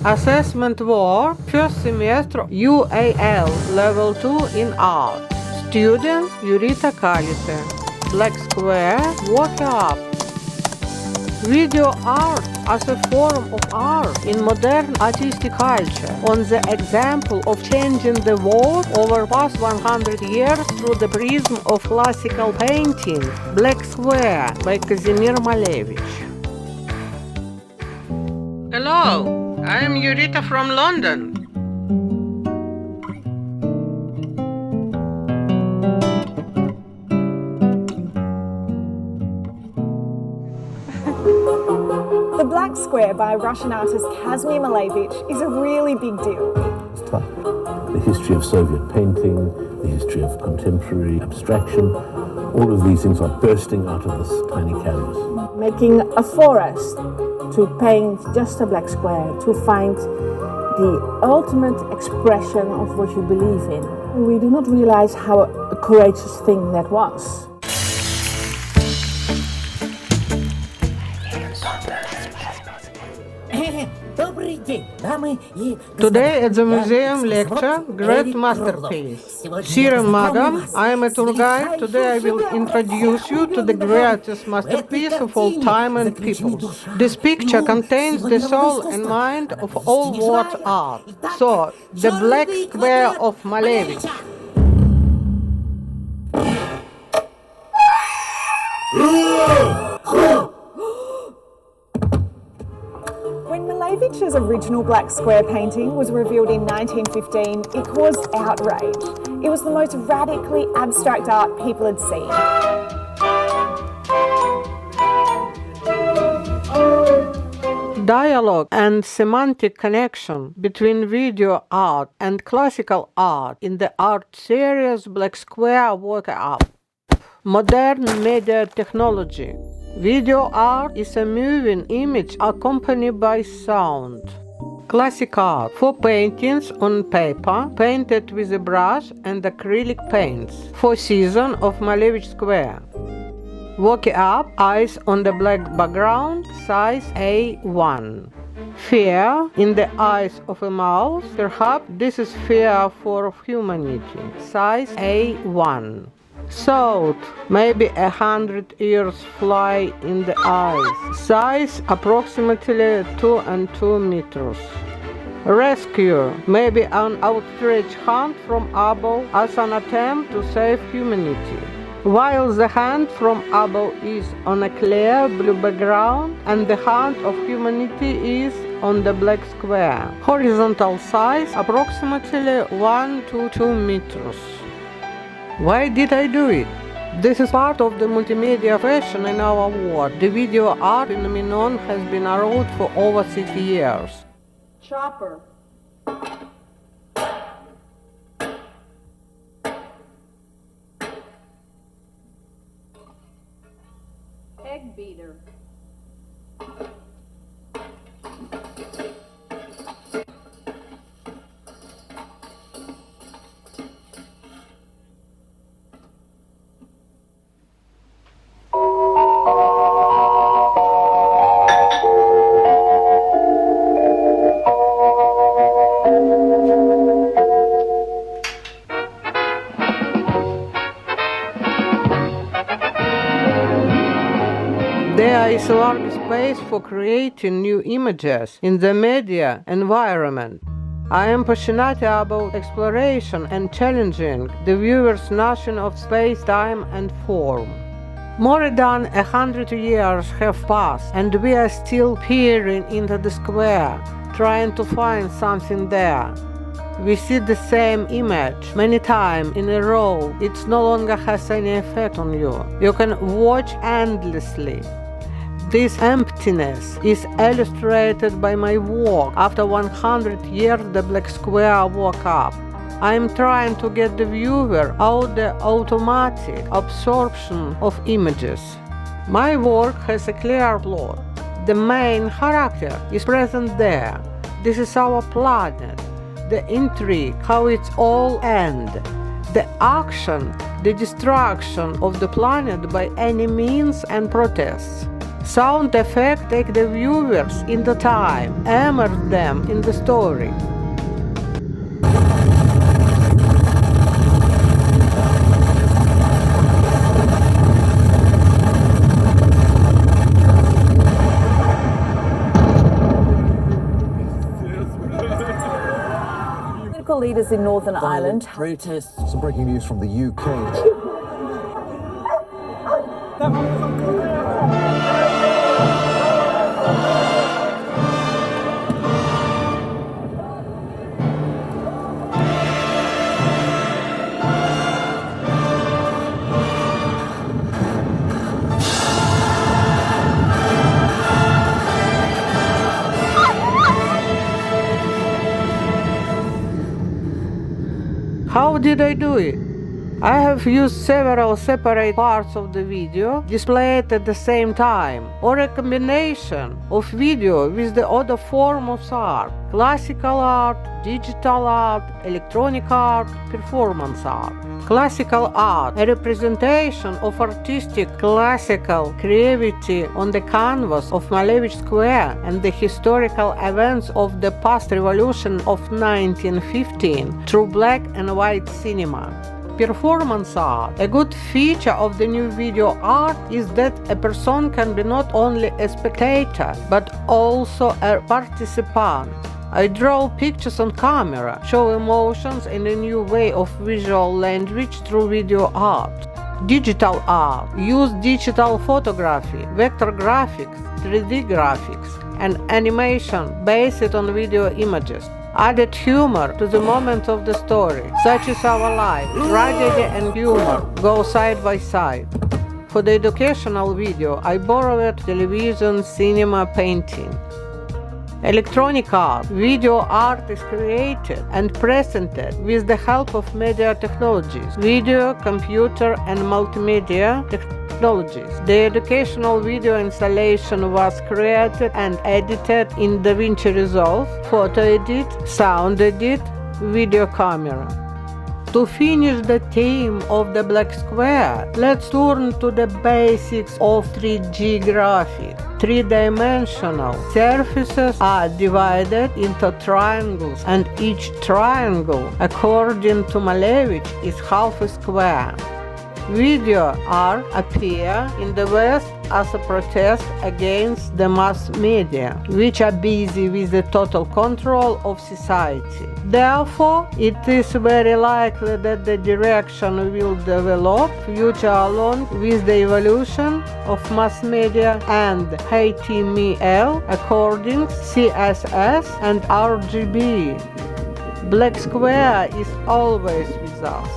Assessment war, first semester UAL Level 2 in art. Student Jurita Kalite. Black square, walk up. Video art as a form of art in modern artistic culture, on the example of changing the world over past 100 years through the prism of classical painting. Black Square by Kazimir Malevich. Hello, I am Jurita from London. The Black Square by Russian artist Kazimir Malevich is a really big deal. It's tough. The history of Soviet painting, the history of contemporary abstraction, all of these things are bursting out of this tiny canvas. Making a forest to paint just a black square, to find the ultimate expression of what you believe in. We do not realize how a courageous thing that was. Today at the museum lecture, great masterpiece. Dear Madam, I am a tour guide. Today I will introduce you to the greatest masterpiece of all time and peoples. This picture contains the soul and mind of all world art. So, the Black Square of Malevich. When Malevich's original Black Square painting was revealed in 1915, it caused outrage. It was the most radically abstract art people had seen. Dialogue and semantic connection between video art and classical art in the art series Black Square Walk Up. Modern media technology. Video art is a moving image accompanied by sound. Classic art for paintings on paper, painted with a brush and acrylic paints. For season of Malevich Square. Walk up, eyes on the black background, size A1. Fear in the eyes of a mouse, perhaps this is fear for humanity, size A1. Thought, maybe 100 years fly in the eyes, size approximately 2 and 2 meters. Rescue, maybe an outstretched hand from above as an attempt to save humanity. While the hand from above is on a clear blue background and the hand of humanity is on the black square. Horizontal size approximately 1 to 2 meters. Why did I do it? This is part of the multimedia fashion in our world. The video art phenomenon has been around for over 60 years. Chopper. Egg beater. There is a large space for creating new images in the media environment. I am passionate about exploration and challenging the viewer's notion of space, time and form. More than 100 years have passed and we are still peering into the square, trying to find something there. We see the same image many times in a row. It no longer has any effect on you. You can watch endlessly. This emptiness is illustrated by my work. After 100 years, the Black Square woke up. I am trying to get the viewer out the automatic absorption of images. My work has a clear plot. The main character is present there. This is our planet. The intrigue, how it all ends. The action, the destruction of the planet by any means and protests. Sound effects take the viewers in the time, immerse them in the story. Political leaders in Northern Ireland. Protests. Some breaking news from the UK. How did I do it? I have used several separate parts of the video displayed at the same time, or a combination of video with the other form of art: classical art, digital art, electronic art, performance art. Classical art, a representation of artistic classical creativity on the canvas of Malevich Square and the historical events of the past revolution of 1915 through black and white cinema. Performance art. A good feature of the new video art is that a person can be not only a spectator, but also a participant. I draw pictures on camera, show emotions in a new way of visual language through video art. Digital art. Use digital photography, vector graphics, 3D graphics, and animation based on video images. Added humor to the moment of the story, such as our life. Tragedy and humor go side by side. For the educational video, I borrowed television, cinema, painting. Electronic art. Video art is created and presented with the help of media technologies, video, computer, and multimedia technologies. The educational video installation was created and edited in DaVinci Resolve, photo edit, sound edit, video camera. To finish the theme of the black square, let's turn to the basics of 3D graphics. Three-dimensional surfaces are divided into triangles, and each triangle, according to Malevich, is half a square. Video art appear in the West as a protest against the mass media, which are busy with the total control of society. Therefore, it is very likely that the direction will develop future along with the evolution of mass media and HTML according CSS and RGB. Black square is always with us.